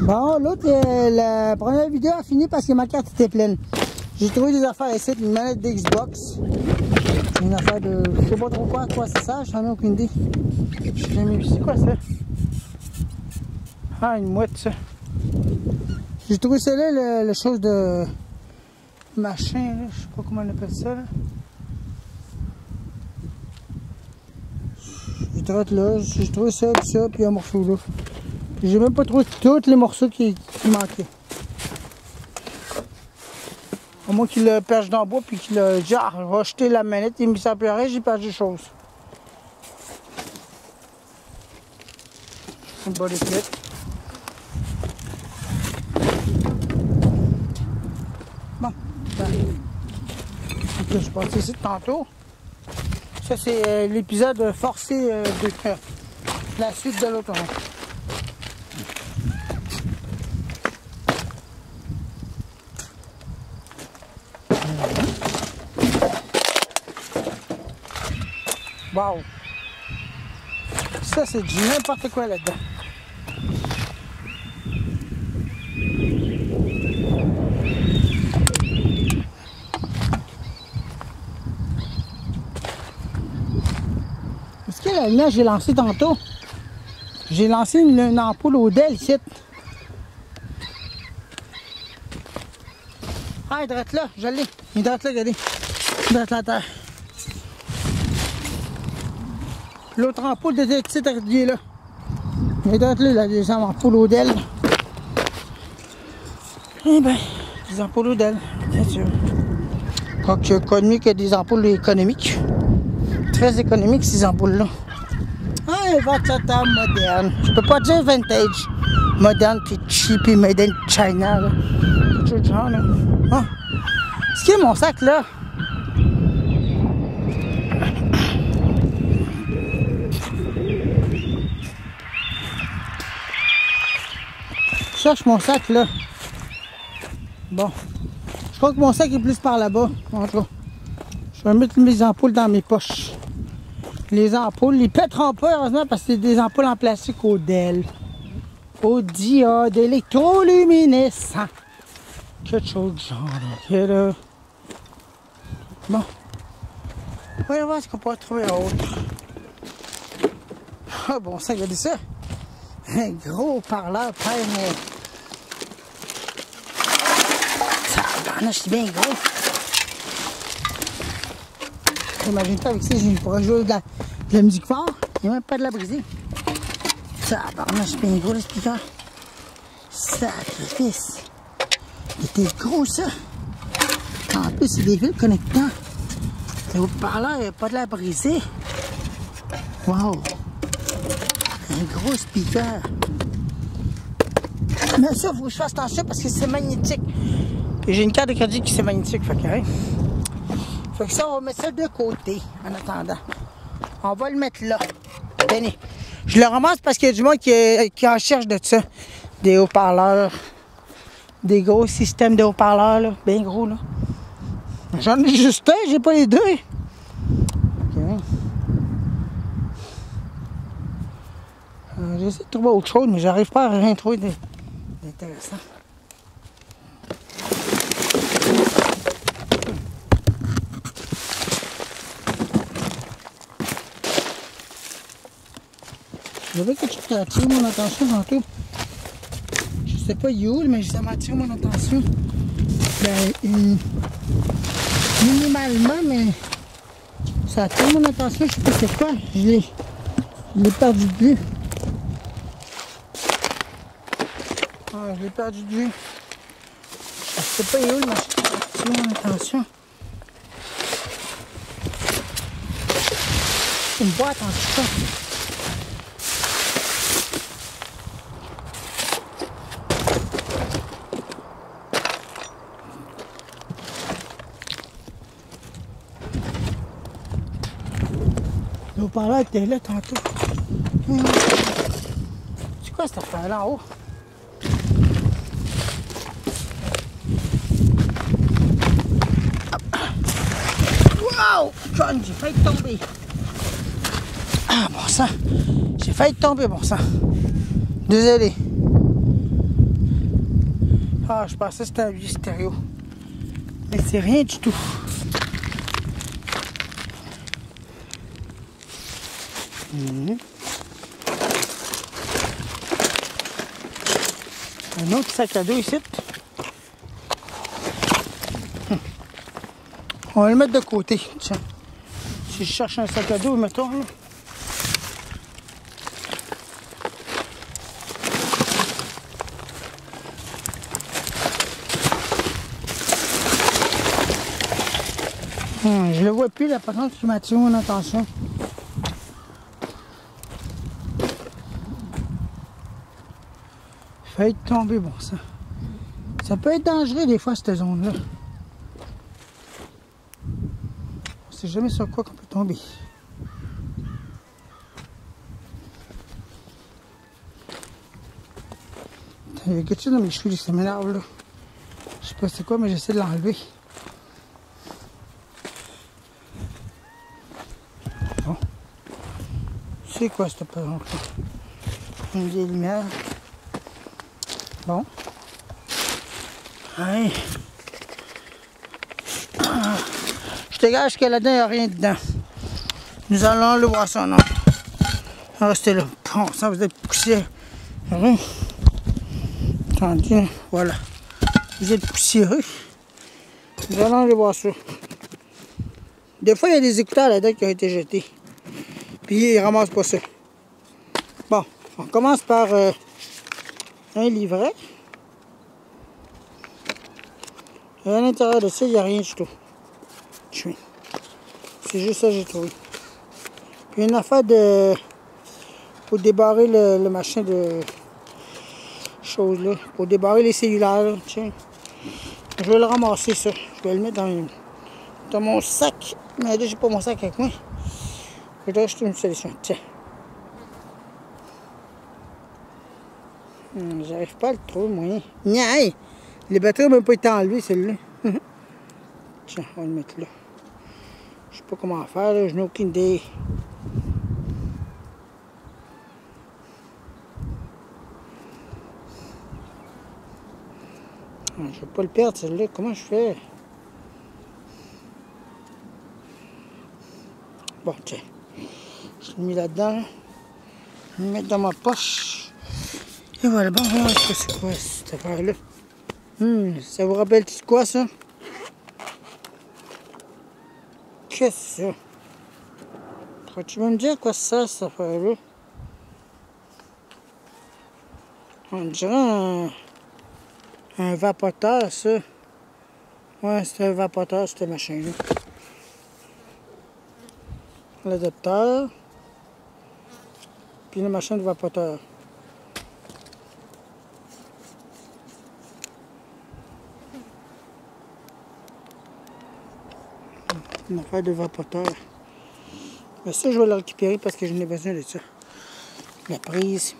Bon, l'autre, la première vidéo a fini parce que ma carte était pleine. J'ai trouvé des affaires ici, une manette d'Xbox. Une affaire de... je sais pas trop quoi c'est ça, j'en ai aucune idée. C'est quoi ça? Ah, une mouette ça. J'ai trouvé ça là, le chose de... machin, là. Je sais pas comment on appelle ça là. J'ai trouvé ça, puis un morceau là. J'ai même pas trouvé tous les morceaux qui manquaient. Au moins qu'il le perche dans le bois puis qu'il a genre rejeté la manette et mis ça à pleurer, j'ai perdu des choses. Une bonne étiquette. Bon, je suis passé ici tantôt. Ça c'est l'épisode forcé de la suite de l'autoroute. Wow! Ça, c'est du n'importe quoi là-dedans. Est-ce que la lumière j'ai lancé tantôt? J'ai lancé une ampoule au Dell ici. Ah, il est là, je l'ai. Il est là, regardez. Il est là à terre. L'autre ampoule de cette petite ardier là. Il est là, la deuxième ampoule au Dell. Eh bien, des ampoules au Dell, bien sûr. Quoique connu que des ampoules économiques. Très économiques ces ampoules-là. Ah, un ventilateur moderne. Je peux pas dire vintage. Moderne, puis cheap, puis made in China. Là. Quelque chose de genre, là. Ah. Ce qui est mon sac, là. Je cherche mon sac, là. Bon. Je crois que mon sac est plus par là-bas. En tout cas. Je vais mettre mes ampoules dans mes poches. Les ampoules, ils pèteront pas, heureusement, parce que c'est des ampoules en plastique au Dell. Au diode électroluminescent. Quelque chose de genre. Okay, là. Bon. Voyons voir ce qu'on peut trouver autre. Ah bon, ça, regardez ça. Un gros parleur père, mais... Ça, c'est bien gros. Imagine-toi avec ça, je pourrais jouer de la musique fort. Il n'y a même pas de la briser. Ça, c'est bien gros le speaker. Sacrifice. Il était gros ça. En plus, c'est des fils connectants. Le haut-parleur, il n'y a pas de la briser. Wow. Un gros speaker. Mais ça, il faut que je fasse attention parce que c'est magnétique. Et j'ai une carte de crédit qui c'est magnétique. Fait que, hein? Fait que ça, on va mettre ça de côté en attendant. On va le mettre là. Tenez. Je le ramasse parce qu'il y a du monde qui en cherche de ça. Des haut-parleurs. Des gros systèmes de haut-parleurs, là. Bien gros, là. J'en ai juste un, j'ai pas les deux. Okay. J'essaie de trouver autre chose, mais j'arrive pas à rien trouver d'intéressant. J'avais quelque chose qui a attiré mon attention tantôt. Je sais pas où, mais ça m'a attiré mon attention. Ben, minimalement, mais ça a attiré mon attention. Je sais pas c'est quoi. Je l'ai perdu de vue. Ah, je l'ai perdu de vue. Je sais pas où, mais ça a attiré mon attention. C'est une boîte en tout cas. Le haut-parleur était là tantôt. C'est quoi cette affaire-là en haut? Wow! John, j'ai failli tomber. Ah, bon sang. J'ai failli tomber, bon sang. Désolé. Ah, je pensais que c'était un vieux stéréo. Mais c'est rien du tout. Un autre sac à dos ici. On va le mettre de côté. Tiens. Si je cherche un sac à dos, mettons là. Je le vois plus là, par contre, je m'attire mon attention. Failli tomber, bon ça. Ça peut être dangereux des fois cette zone-là. On sait jamais sur quoi qu'on peut tomber. Il y a quelque chose dans mes cheveux qui m'énerve là. Je sais pas c'est quoi, mais j'essaie de l'enlever. Bon. C'est quoi cette présence là? Une vieille lumière. Bon. Allez. Je te gage que là-dedans, il n'y a rien dedans. Nous allons le voir ça, non. Restez là. Bon, ça vous êtes poussière. Rien. Attendez, voilà. Vous êtes poussiéreux. Nous allons aller voir ça. Des fois, il y a des écouteurs là-dedans qui ont été jetés. Puis, ils ne ramassent pas ça. Bon, on commence par un livret. Et à l'intérieur de ça, il n'y a rien du tout. C'est juste ça que j'ai trouvé. Puis une affaire de... pour débarrer le machin de... choses là. Pour débarrer les cellulaires, là. Tiens. Je vais le ramasser ça. Je vais le mettre dans mon sac. Mais là, j'ai pas mon sac avec moi. Je dois acheter une solution. Tiens. J'arrive pas à le trouver, moyen. Nya! Les batteries n'ont même pas été enlevées, celle-là. Tiens, on va le mettre là. Je sais pas comment faire, là. Je n'ai aucune idée. Je vais pas le perdre, celle-là. Comment je fais? Bon, tiens. Je l'ai mis là-dedans. Je vais le mettre dans ma poche. Et voilà, bon, c'est quoi cette affaire-là? Ça vous rappelle-tu quoi, ça? Qu'est-ce que c'est ça? Pourrais-tu me dire quoi c'est, cette affaire-là? On dirait un vapoteur, ça. Ouais, c'est un vapoteur, cette machine-là. L'adapteur. Puis la machine de vapoteur. Une affaire de vapoteur. Mais ça, je vais le récupérer parce que je n'ai besoin de ça. La prise.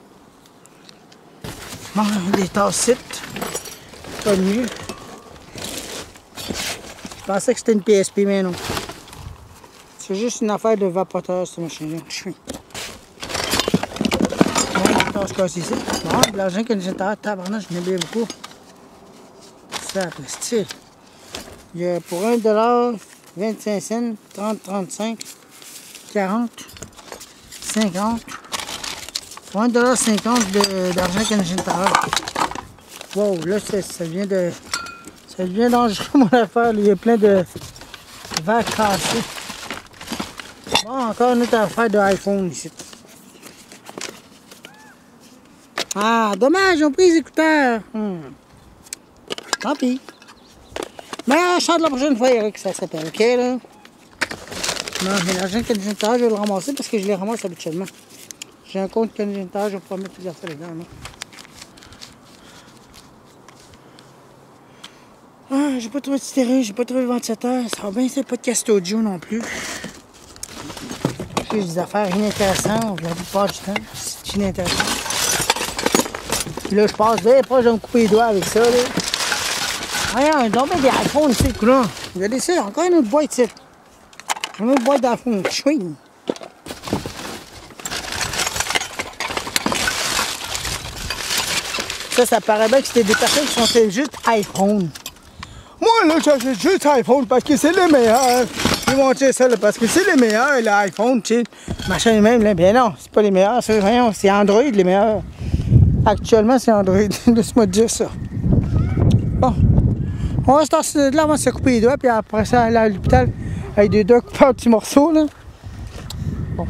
Bon, des tassites. Pas mieux. Je pensais que c'était une PSP, mais non. C'est juste une affaire de vapoteur, cette machine-là. Bon, tasse casse ici. Bon, de l'argent que j'ai tabarnak, je n'ai bien beaucoup. Ça, après, style. Il y a pour 1$, 25 cents, 30, 35, 40, 50. Pour 1,50$ d'argent canadien. Wow, là, ça devient dangereux, mon affaire. Il y a plein de verres cassés. Bon, encore une autre affaire de iPhone ici. Ah, dommage, ils ont pris les écouteurs. Tant pis. Mais je de la prochaine fois, Eric, ça s'appelle, ok, là? Non, mais l'argent canadien, je vais le ramasser parce que je les ramasse habituellement. J'ai un compte canadien, je vais pas mettre tout ça dedans, là. Ah, j'ai pas trouvé de stéréo, j'ai pas trouvé de ventilateur. Ça va bien, c'est pas de podcast audio non plus. J'ai des affaires inintéressantes, la plupart du temps. C'est inintéressant. Puis là, je passe bien proche de me couper les doigts avec ça, là. Ah, donc des iPhones ici, là. Regardez ça, encore une autre boîte ici. Une autre boîte d'iPhone. Chouing. Ça paraît bien que c'était des personnes qui sont juste iPhone. Moi, là, j'achète juste iPhone parce que c'est les meilleurs. Ils vont dire ça, là, parce que c'est les meilleurs, l'iPhone, tu sais. Machin même, là. Ben non, c'est pas les meilleurs, c'est Android les meilleurs. Actuellement, c'est Android. Laisse-moi te dire ça. Bon. On va se tasser de là, on va se couper les doigts, puis après ça, aller à l'hôpital avec des doigts coupés en petits morceaux, là. Bon.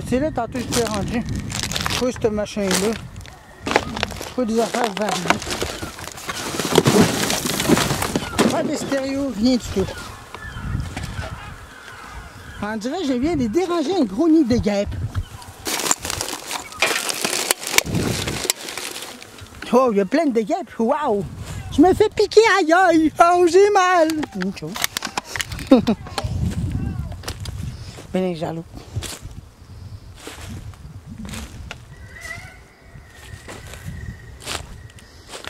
C'est là, tantôt, je t'ai rendu. Je trouve cette machin-là. Je trouve des affaires variées. Pas de stéréo, rien du tout. On dirait que je viens de déranger un gros nid de guêpes. Oh, il y a plein de guêpes. Waouh! Je me fais piquer, aïe aïe! Oh, j'ai mal! Une chose. Ben, jaloux.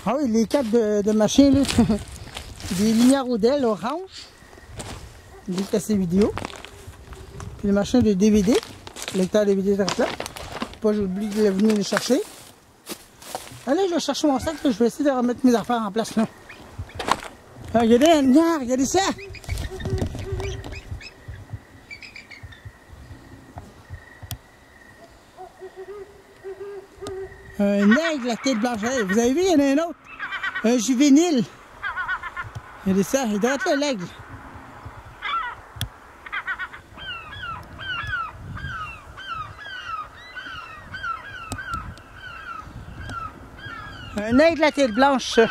Ah oui, les câbles de machine, là. Des lumières Odell orange. Des cassettes vidéo. Puis les machines de DVD. Lecteur DVD de là. Pas j'oublie de venir les chercher. Allez, je vais chercher mon sac, là. Je vais essayer de remettre mes affaires en place là. Ah, regardez la lumière, regardez ça! Un aigle à tête blanche. Vous avez vu, il y en a un autre. Un juvénile. Regardez ça, il doit être là, l'aigle. Un aigle à tête blanche, ça.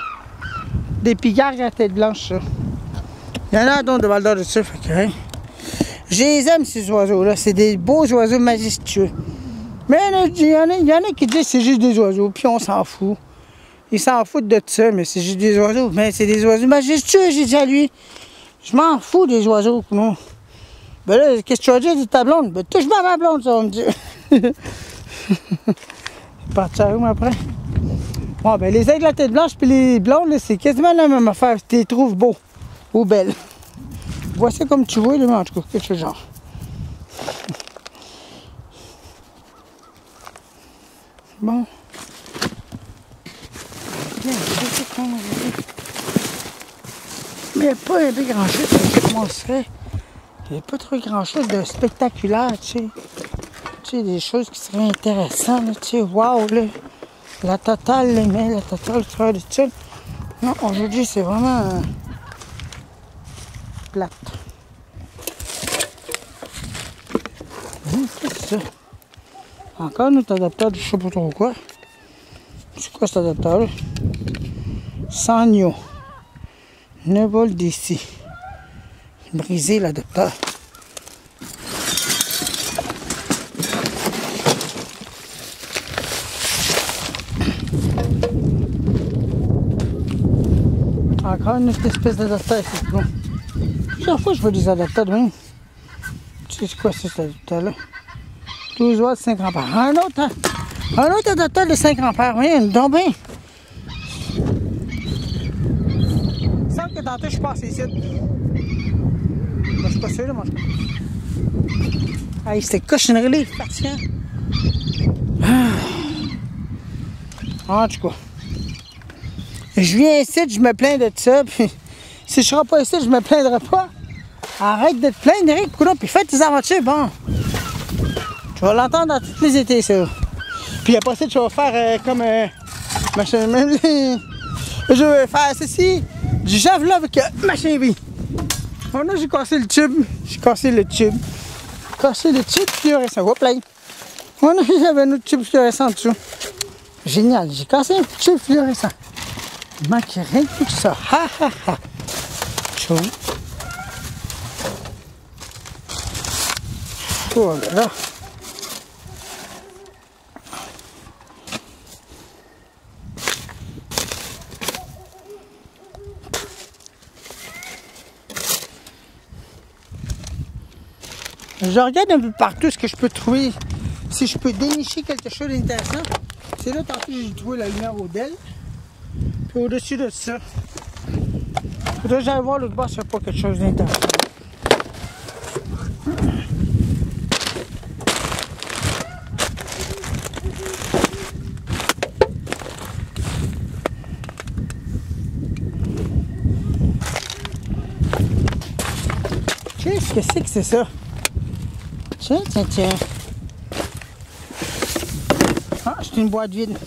Des pigargues à tête blanche, ça. Il y en a d'autres de Val-d'Or de ça, fait que, hein. Je les aime, ces oiseaux-là. C'est des beaux oiseaux majestueux. Mais il y en a qui disent que c'est juste des oiseaux, puis on s'en fout. Ils s'en foutent de ça, mais c'est juste des oiseaux. Mais c'est des oiseaux majestueux, j'ai dit à lui. Je m'en fous des oiseaux, non. Ben là, qu'est-ce que tu vas dire de ta blonde? Ben touche-moi ma blonde, ça va me dire. Partir où après? Bon, ben les aigles à tête blanche puis les blondes, c'est quasiment la même affaire. Tu les trouves beaux ou belles. Vois ça comme tu veux, mais en tout cas, quelque chose genre. Bon. Mais il n'y a pas un peu grand-chose que je commencerais. Il n'y a pas trop grand-chose de spectaculaire, tu sais. Tu sais, des choses qui seraient intéressantes, là, tu sais. Waouh, là. La totale, les mains, la totale, frère de style. Non, aujourd'hui, c'est vraiment plate. C'est ça. Encore notre adaptateur, je sais pas trop quoi. C'est quoi cet adaptateur-là? Sanyo. 9 volts d'ici. Brisé l'adaptateur. Encore une autre espèce d'adaptateur, c'est bon. Plusieurs fois je vois des adaptateurs de même. Tu sais c'est quoi cet adaptateur-là? 12 watts, 5 ampères. Un autre adaptateur de 5 ampères. Oui, donc bien. Il semble que tantôt je suis passé ici. Je suis pas sûr, là, moi. Hey, c'était cochonnerie, fatigant. En tout cas. Je viens ici, je me plains de ça, puis si je serai pas ici, je me plaindrai pas. Arrête de te plaindre, Eric, puis fais tes aventures, bon. Tu vas l'entendre dans tous les étés, ça. Puis après ça, tu vas faire comme machin, même les... Je vais faire ceci, du javelot avec machin vie. Bon, là, j'ai cassé le tube. Cassé le tube fluorescent. Hop là. Bon, là, j'avais un autre tube fluorescent en dessous. Génial, j'ai cassé un petit tube fluorescent. Il manque rien de tout ça. Ha ha ha. Chaud. Voilà. Je regarde un peu partout ce que je peux trouver, si je peux dénicher quelque chose d'intéressant. C'est là, tantôt, j'ai trouvé la lumière Odell. Puis au-dessus de ça, Faudrait que j'aille voir l'autre bas s'il n'y a pas quelque chose d'intéressant. Qu'est-ce que c'est ça? Tiens. Ah, c'est une boîte vide.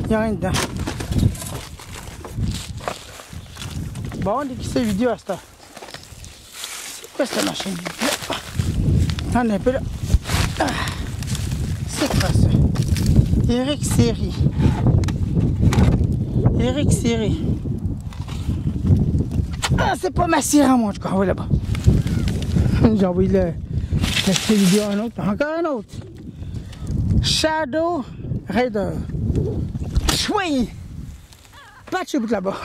Il n'y a rien dedans. Bon, on déguise cette vidéo à cette heure. C'est quoi cette machine vidéo? Attends un peu là. Ah. C'est quoi ça? Eric Série. Ah, c'est pas ma cire à moi, en tout cas. Oui, là-bas. J'ai envoyé la vidéo à un autre. Encore un autre. Shadow Raider. Chouin! Patch au bout là-bas.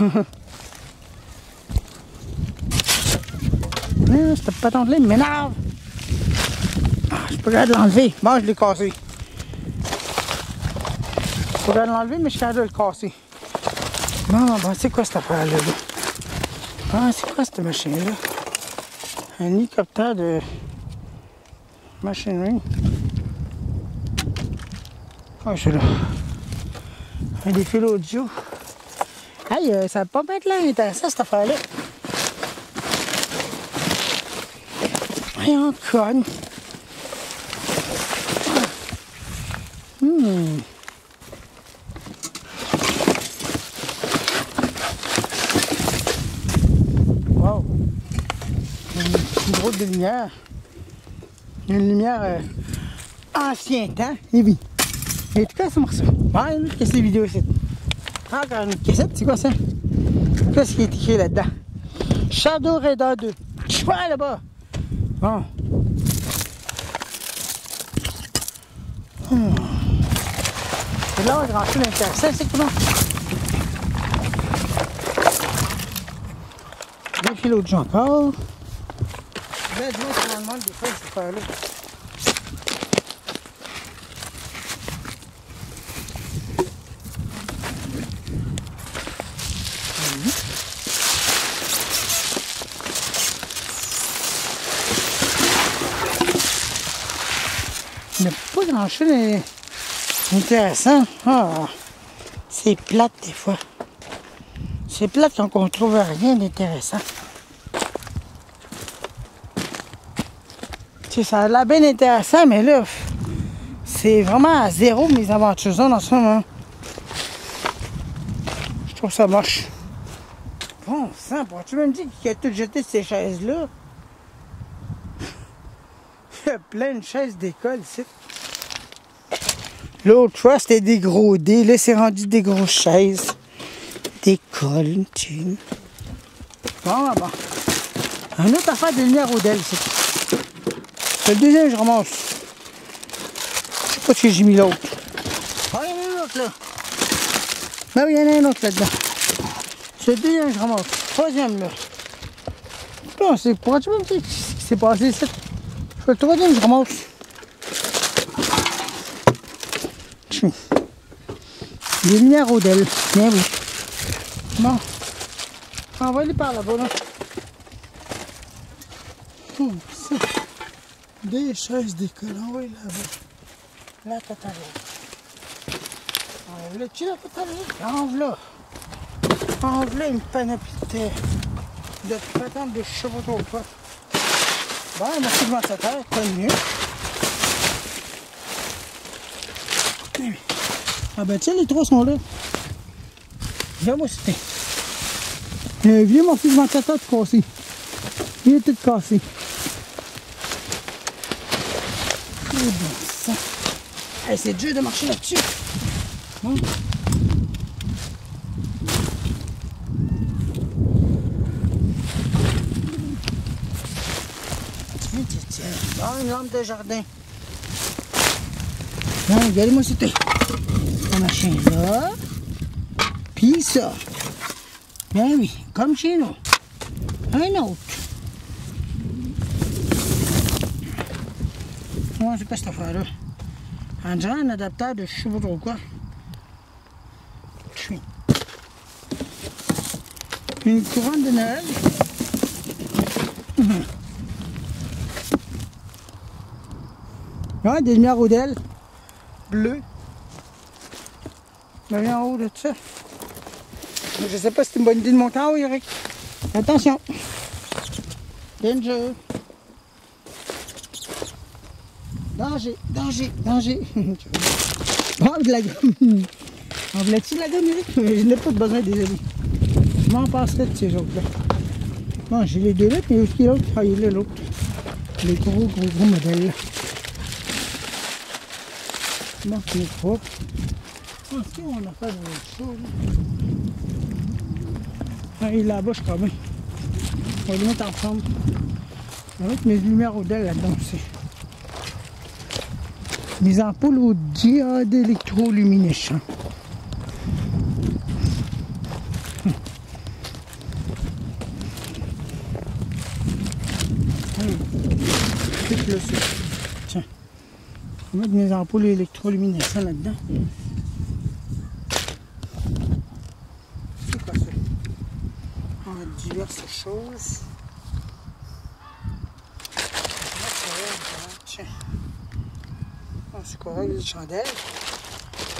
Cette patente-là, il m'énerve. Ah, je peux pas l'enlever. Bon, je l'ai cassé. Je pourrais l'enlever, mais je suis capable de le casser. Bon, c'est quoi cette affaire-là? Ah, c'est quoi cette machine-là? Un hélicoptère de machinerie. Ah, c'est là. Un des fils audio. Hey, ça va pas être là intéressant cette affaire-là. Rien conne. Wow. Une drôle de lumière. Une lumière ancien temps. Et oui. Et tout cas, c'est morceau. Bon, une autre cassette vidéo ici. Encore une cassette, c'est quoi ça? Qu'est-ce qui est écrit là-dedans? Shadow Raider 2. Je vois là-bas. Bon. Et là, on va rentrer l'intéressant, c'est comment? Deux fils audio encore. Là, dis-moi si on demande des fois cette affaire-là. Il n'y a pas grand-chose d'intéressant. Ah, c'est plate des fois. C'est plate quand on ne trouve rien d'intéressant. Tu sais, ça a l'air bien intéressant, mais là, c'est vraiment à zéro mes aventures dans ce moment. Je trouve ça moche. Bon sang, pourrais-tu même dire qu'il a tout jeté ces chaises-là? Il y a plein de chaises d'école ici. L'autre fois, c'était des gros dés. Là, c'est rendu des grosses chaises d'école. Bon. Un autre affaire de lumière au DEL ici. Le deuxième, je ramasse. Je sais pas si j'ai mis l'autre. Ah, il y en a un autre là. Ben oui, il y en a un autre là-dedans. C'est le deuxième, je ramasse. Troisième là. Bon, c'est pourrais-tu même dire ce qui s'est passé ici? Le troisième, je ramasse. Des lumières au DEL. Bien oui. Bon. On va aller par là-bas, là. Des chaises d'école. On va aller là-bas. La totale. Enlève-le-tu la totale? Enlève-la. Enlève-la une panoplie de patentes de chevaux trop pas. Bon, merci de m'en terre, pas mieux. Ah ben tiens, les trois sont là. Viens-moi c'était. Viens mon fils ventilateur tout cassé. Il est tout cassé. Oh bon sang. Hey, c'est dur de marcher là-dessus. Hein? Tiens. Bon, une lampe de jardin. Bon, regardez-moi c'était. La machine là. Puis ça. Ben oui, comme chez nous. Un autre. Ouais, c'est quoi cette affaire-là? On dirait un adaptateur de je sais pas trop quoi. Une couronne de Noël. Ouais, des lumières Odell bleues. Mais en haut de ça. Je sais pas si c'est une bonne idée de monter en haut, Eric. Attention. Danger. Danger, danger, danger. Oh, de la gomme. En voulais-tu de la gomme, Eric? Je n'ai pas besoin, désolé. Je m'en passerai de ces autres-là. Bon, j'ai les deux là, mais où est-ce qu'il y a l'autre? Ah, il est là, l'autre. Les gros modèles là. Bon, c'est trop. Je pense qu'on a fait autre chose. Ah, il est là-bas, je crois bien. On va les mettre ensemble. On va mettre mes lumières Odell là-dedans aussi. Mes ampoules au diode électroluminescent. C'est là, ça. Tiens. On va mettre mes ampoules électroluminescents là-dedans. C'est quoi ça? On a diverses choses. Tiens. Oh, c'est correct, les chandelles.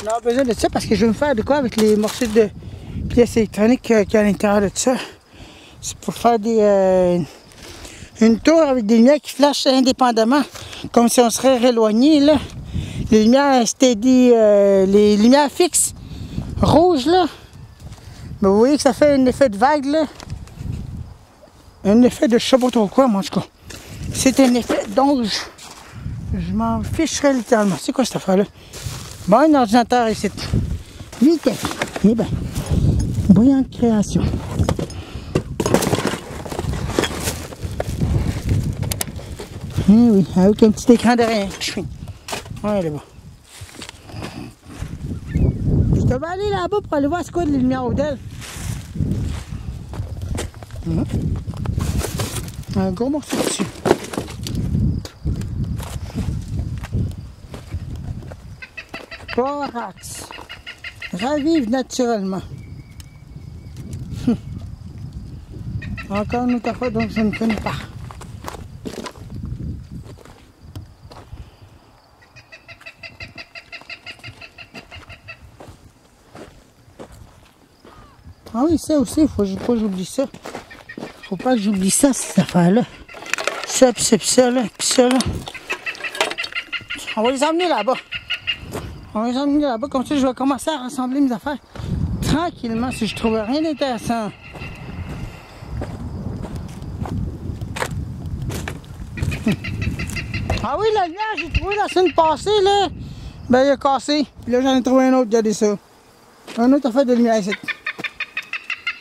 On a besoin de ça parce que je vais me faire de quoi avec les morceaux de pièces électroniques qu'il y a à l'intérieur de ça. C'est pour faire des... une tour avec des lumières qui flashent indépendamment, comme si on serait éloigné, là. Les lumières steady, les lumières fixes, rouges, là. Mais vous voyez que ça fait un effet de vague, là. Un effet de je sais pas trop quoi, moi, en tout cas. C'est un effet, donc je m'en ficherais littéralement. C'est quoi cette affaire-là? Bon, un ordinateur ici. Nickel. Eh bien, brillante création. Eh oui, avec un petit écran derrière. Ouais, là-bas. Je devais aller là-bas pour aller voir ce qu'il y a de les lumières Odell. Un gros morceau dessus. Borax. Ravive naturellement. Encore une autre fois, donc je ne connais pas. Ah oui, ça aussi, il faut pas que j'oublie ça. Faut pas que j'oublie ça, cette affaire-là. Ça, puis ça, là, puis ça, là. On va les emmener là-bas. On va les emmener là-bas, comme ça je vais commencer à rassembler mes affaires tranquillement si je trouve rien d'intéressant. Ah oui, la lumière, j'ai trouvé la semaine passée, là. Ben, il a cassé. Puis là, j'en ai trouvé un autre, regardez ça. Un autre affaire de lumière ici.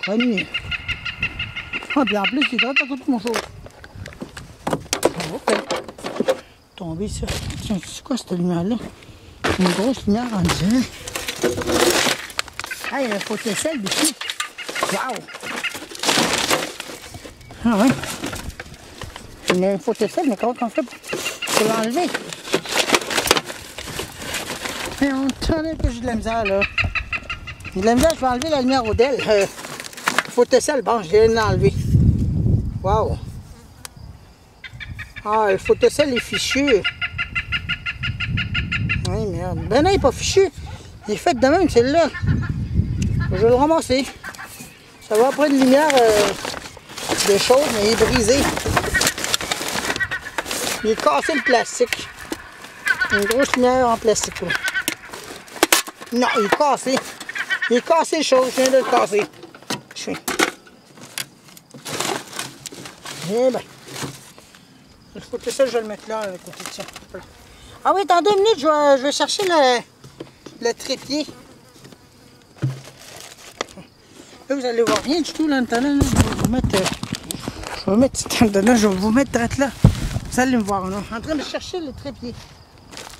Connu. Ah, puis en plus, il est très à côté de mon chose. Ok. Tombé ça. Tiens, c'est quoi cette lumière-là? Une grosse lumière en disant. Ah, il y a un photocell dessus. Wow! Ah ouais. Il y a un photocell, mais comment on fait pour l'enlever? Et on tenait que j'ai de la misère là. J'ai de la misère, je vais enlever la lumière Odell. Photocell, bon, je viens de l'enlever. Wow! Ah, le photocell est fichu. Oui, merde. Ben non, il n'est pas fichu. Il est fait de même, celle-là. Je vais le ramasser. Ça va prendre une lumière de chaude, mais il est brisé. Il est cassé le plastique. Une grosse lumière en plastique. Là. Non, il est cassé. Il est cassé le chose, je viens de le casser. Eh ben. Il faut que ça, je vais le mettre là, à côté de ça. Ah oui, attendez une minute, je vais chercher le trépied. Là, vous allez voir rien du tout là, maintenant. Là. Je vais vous mettre direct là. Vous allez me voir là, en train de chercher le trépied.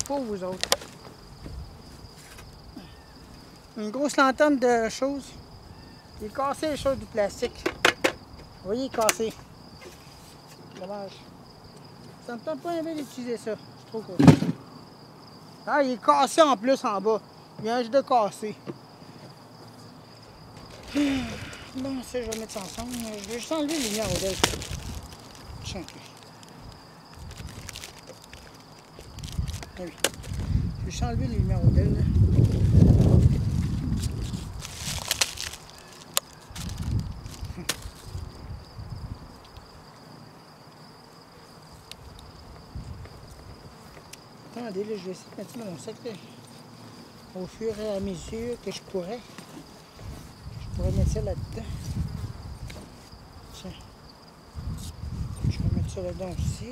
Pour vous autres. Une grosse lanterne de choses. Il est cassé les choses du plastique. Vous voyez, il est cassé. Dommage. Ça me tente pas bien d'utiliser ça. C'est trop cool. Ah, il est cassé en plus en bas. Il vient juste de casser. Bon, ça, je vais mettre ça ensemble. Je vais juste enlever les lumières au DEL. Tiens, ok. Ah oui. Je vais juste enlever les lumières au DEL. Là. Attendez, là, je vais essayer de mettre ça dans mon sac. Là. Au fur et à mesure que je pourrais mettre ça là-dedans. Tiens. Je vais mettre ça là-dedans aussi.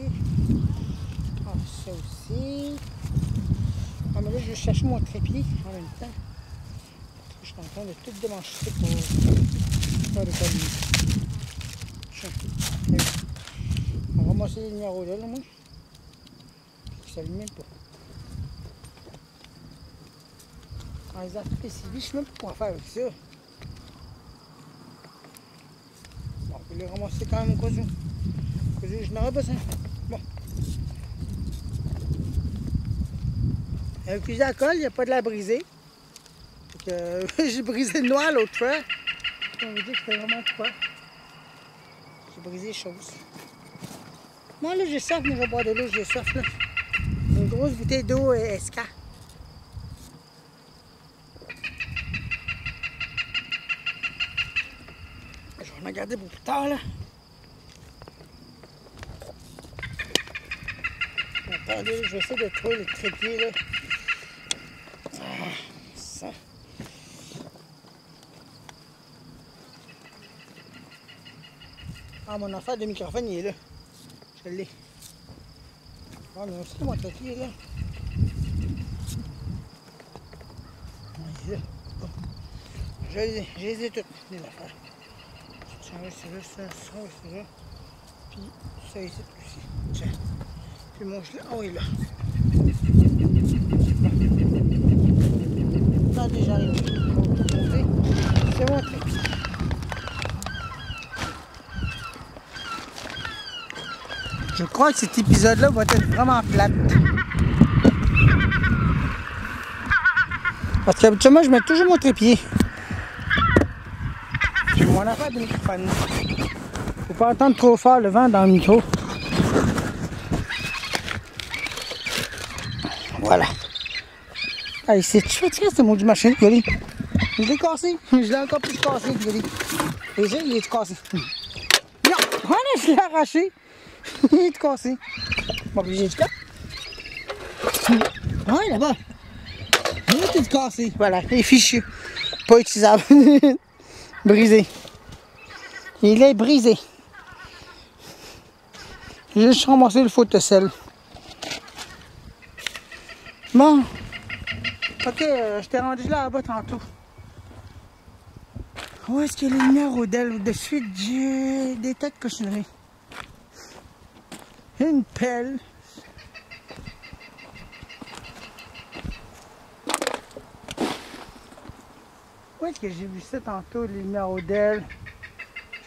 Ah, ça aussi. Ah, mais là, je vais chercher mon trépied en même temps. Je suis en train de tout démancher pour faire des colliers. On va ramasser les lumières au DEL, là, moi. Ça ne s'allume pas. En les articles PCB, je ne sais même pas quoi faire avec ça. Bon, je vais les ramasser quand même au cas où. Au cas où je n'aurai besoin. Bon. Avec le fusil à colle, il n'y a pas de la briser. J'ai brisé le noir l'autre fois. On va dire que c'était vraiment quoi. J'ai brisé les choses. Moi là, j'ai soif, mais je vais boire de l'eau, j'ai soif là. Une grosse bouteille d'eau SK. Je vais en garder pour plus tard là. Attendez, je vais essayer de trouver le trépied là. Ah, ça. Ah, mon affaire de microphone, il est là. Je l'ai. Ah, mais aussi mon trépied là. Il est là. Bon. Je les ai toutes, les affaires. Ça, c'est là. Puis ça ici aussi. Tiens. Puis mon gilet, oh il est là. Attendez, j'arrive. C'est mon trépied. Je crois que cet épisode-là va être vraiment plate. Parce qu'habituellement, je mets toujours mon trépied. J'ai mon affaire de microphone. Faut pas entendre trop fort le vent dans le micro. Voilà. Hey, c'est fatigué ce mot du machin, Yoli. Je l'ai cassé. Je l'ai encore plus cassé, Yoli. Déjà, il est cassé. Non, voilà, je l'ai arraché. Il est cassé. Bon, puis j'ai du cap. Ouais, là-bas. Il est cassé. Voilà, il est fichu. Pas utilisable. Brisé. Il est brisé. J'ai juste ramassé le faute de sel. Bon. Ok, je t'ai rendu là-bas tantôt. Où est-ce qu'il y a les lumières au DEL? De suite, j'ai des tas de cochonneries. Une pelle. Où est-ce que j'ai vu ça tantôt, les lumières au DEL?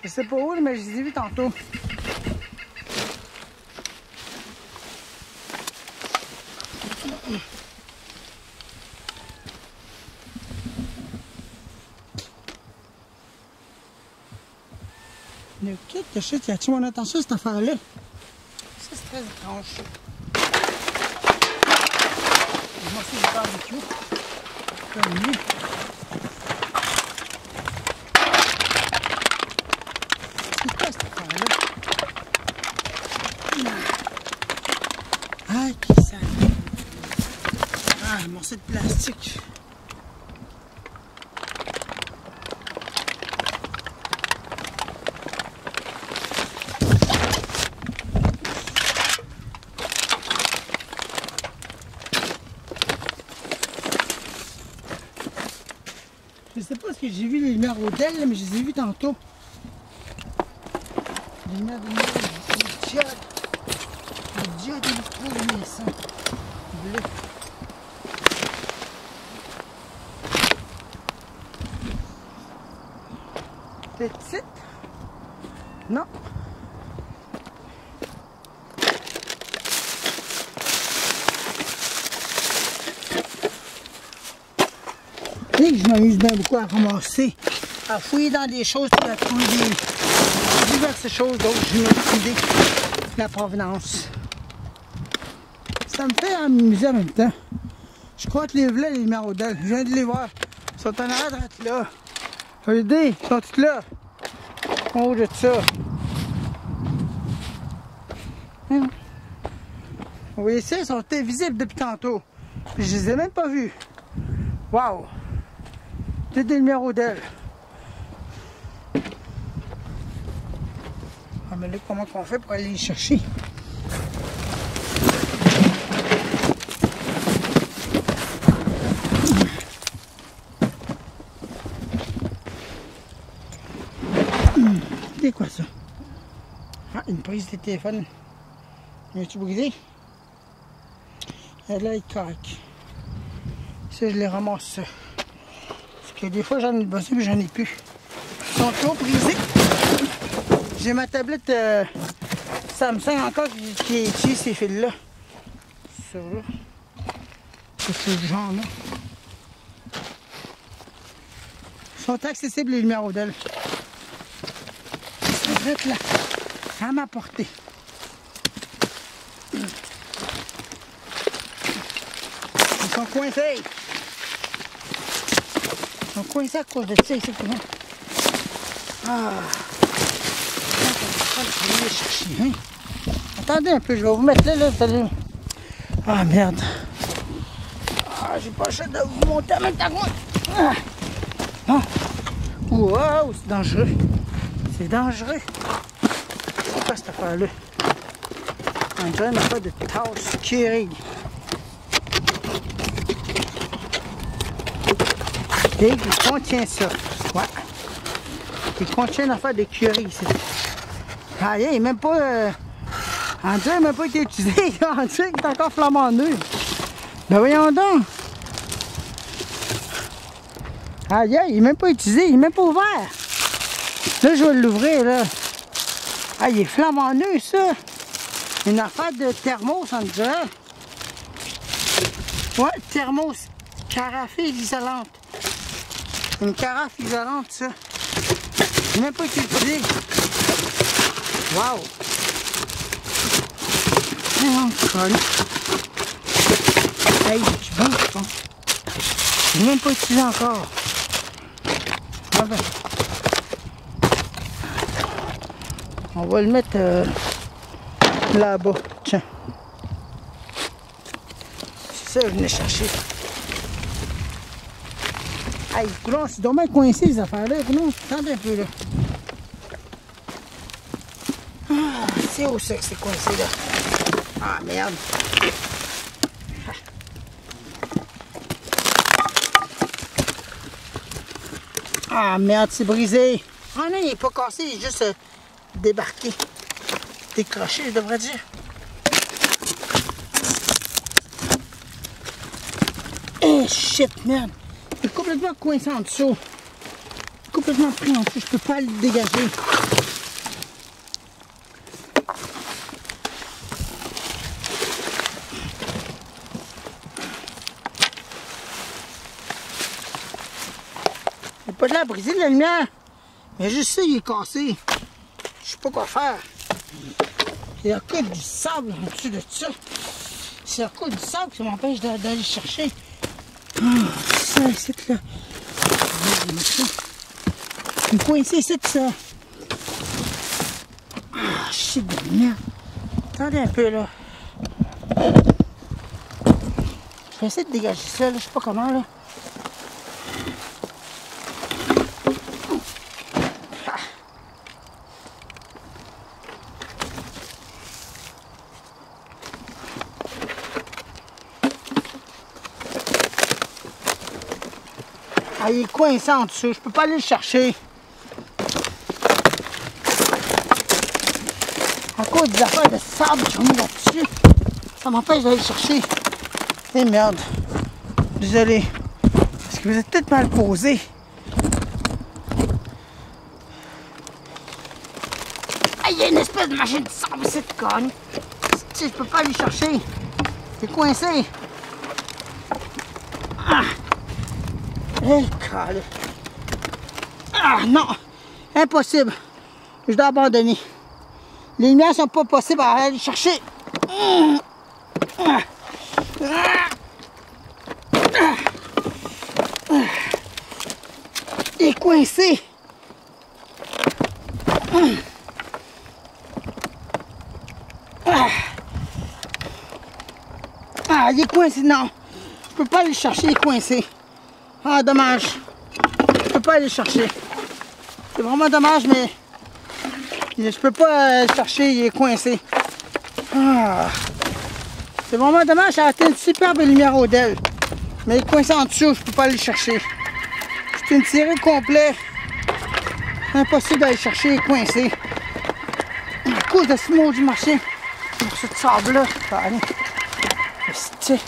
Je sais pas où, mais je les ai vues tantôt. Le kit de chute qui attire mon attention, cette affaire-là. Ça, c'est très étrange. Moi aussi, je parle du tout. Comme lui. C'est quoi cette affaire-là? Ah, qui ça? Ah, un morceau de plastique. Je sais pas ce que j'ai vu les lumières au DEL, mais je les ai vues tantôt. Les lumières de diode. Les diodes électroluminescents. Bleu. Petite? Non. Et que je m'amuse bien beaucoup à ramasser à fouiller dans des choses puis à trouver diverses choses, donc je n'ai aucune idée de la provenance. Ça me fait amuser en même temps. Je crois que les vlets, les maraudelles, je viens de les voir. Ils sont en arrière de là. Regardez, ils sont tous là. En haut de ça. Vous voyez ça, ils sont invisibles depuis tantôt. Puis je les ai même pas vus. Waouh! C'est des maraudelles. Ah, mais là, comment on fait pour aller les chercher? C'est quoi ça? Ah, une prise de téléphone. M'as-tu brisé? Elle là, il craque. Ça, je les ramasse ça. Parce que des fois, j'en ai besoin, mais j'en ai plus. Ils sont trop brisés. J'ai ma tablette Samsung encore qui utilise ces fils-là. Ça, là. C'est ce genre-là. Ils sont accessibles, les lumières d'elle. Ils sont là, à ma portée. Ils sont coincés. Ils sont coincés à cause de ça, exactement. Ah. Je vais aller chercher, hein? Attendez un peu, je vais vous mettre là, vous allez... Ah merde. Ah, j'ai pas le choix de vous monter en même temps que moi. Ah. Ah. Wow, c'est dangereux. C'est dangereux. C'est quoi cette affaire-là? On dirait une affaire de tasse Keurig. Et il contient ça. Ouais. Il contient une affaire de Keurig ici. Ah, il n'est même pas... on dirait qu'il n'a même pas été utilisé. On dirait qu'il est encore flambant neuf. Ben voyons donc. Aïe, il n'est même pas utilisé. Il n'est même pas ouvert. Là, je vais l'ouvrir, là. Ah, il est flambant neuf, ça. Une affaire de thermos, on dirait. Ouais, thermos. Carafe isolante. Une carafe isolante, ça. Il n'est même pas été utilisé. Wow! Non, colle. Hey, c'est bon, je pense. Je n'ai même pas utilisé encore. Ah ben. On va le mettre là-bas. Tiens. C'est ça que je venais chercher. Hey, coulon, c'est dommage coincé les affaires-là. Non, attendez un peu là. Ah, c'est où ça que c'est coincé là? Ah merde! Ah merde, c'est brisé! Ah non, il n'est pas cassé, il est juste débarqué. Décroché, je devrais dire. Eh shit, merde! Il est complètement coincé en dessous. Complètement pris en dessous, je peux pas le dégager. Il n'est pas de là à briser la lumière. Mais juste ça, il est cassé. Je sais pas quoi faire. Il y a que du sable en dessous de ça. C'est à cause du sable qui m'empêche d'aller chercher. Ah, ça, c'est là. Il est coincé, c'est ça. Ah, shit de merde. Attendez un peu là. Je vais essayer de dégager ça, là. Je sais pas comment là. Ah, il est coincé en dessous, je peux pas aller le chercher. À cause des affaires de sable qui ont mis là-dessus, ça m'empêche d'aller le chercher. Eh merde. Désolé. Parce que vous êtes peut-être mal posé. Ah, il y a une espèce de machine de sable, cette conne. Je peux pas aller le chercher. C'est coincé. Ah. Eh, calme. Ah non! Impossible. Je dois abandonner. Les lumières sont pas possibles à aller chercher. Il est coincé. Ah, il est coincé, non. Je peux pas aller le chercher, il est coincé. Ah, dommage. Je peux pas aller le chercher. C'est vraiment dommage, mais je peux pas le chercher, il est coincé. Ah. C'est vraiment dommage, ça a été une superbe lumière au DEL. Mais il est coincé en dessous, je peux pas aller le chercher. C'est une série complète. Impossible d'aller chercher, il est coincé. À cause de ce maudit machin. Pour ce sable-là. Allez. C'est...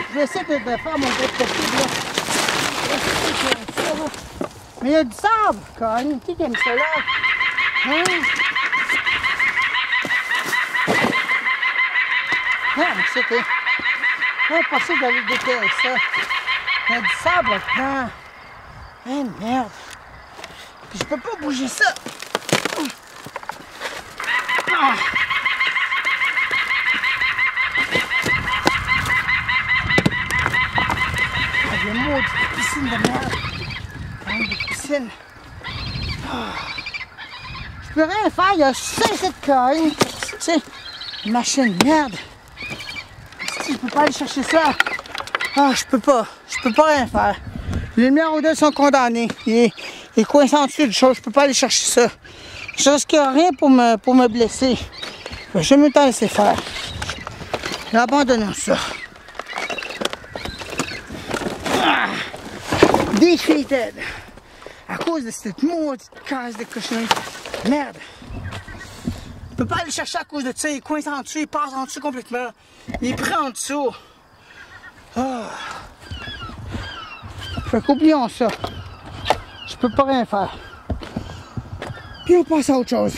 Je vais essayer de faire mon bête possible là. Mais il y a du sable, quand même. Qui aime ça là? Hein? Non, mais c'était impossible d'aller déterrer ça. Il y a du sable là-dedans. Hein, merde. Puis je peux pas bouger ça. Ah. Il y a une maudite piscine de merde. Des piscines. Je peux rien faire, il y a 5 carrés. Tu sais, une machine de merde. Je peux pas aller chercher ça. Ah, je peux pas rien faire. Les lumières au DEL sont condamnées. Il est coincé en dessous du chose, je peux pas aller chercher ça. Je risque rien pour me blesser. Je vais jamais le temps laisser faire. Abandonnons ça. Ah, defeated. À cause de cette maudite case de cochonnerie. Merde. Je peux pas aller chercher à cause de ça. Il est coincé en dessous, il passe en dessous complètement. Il est pris en dessous. Ah. Fait qu'oublions ça. Je peux pas rien faire. Puis on passe à autre chose.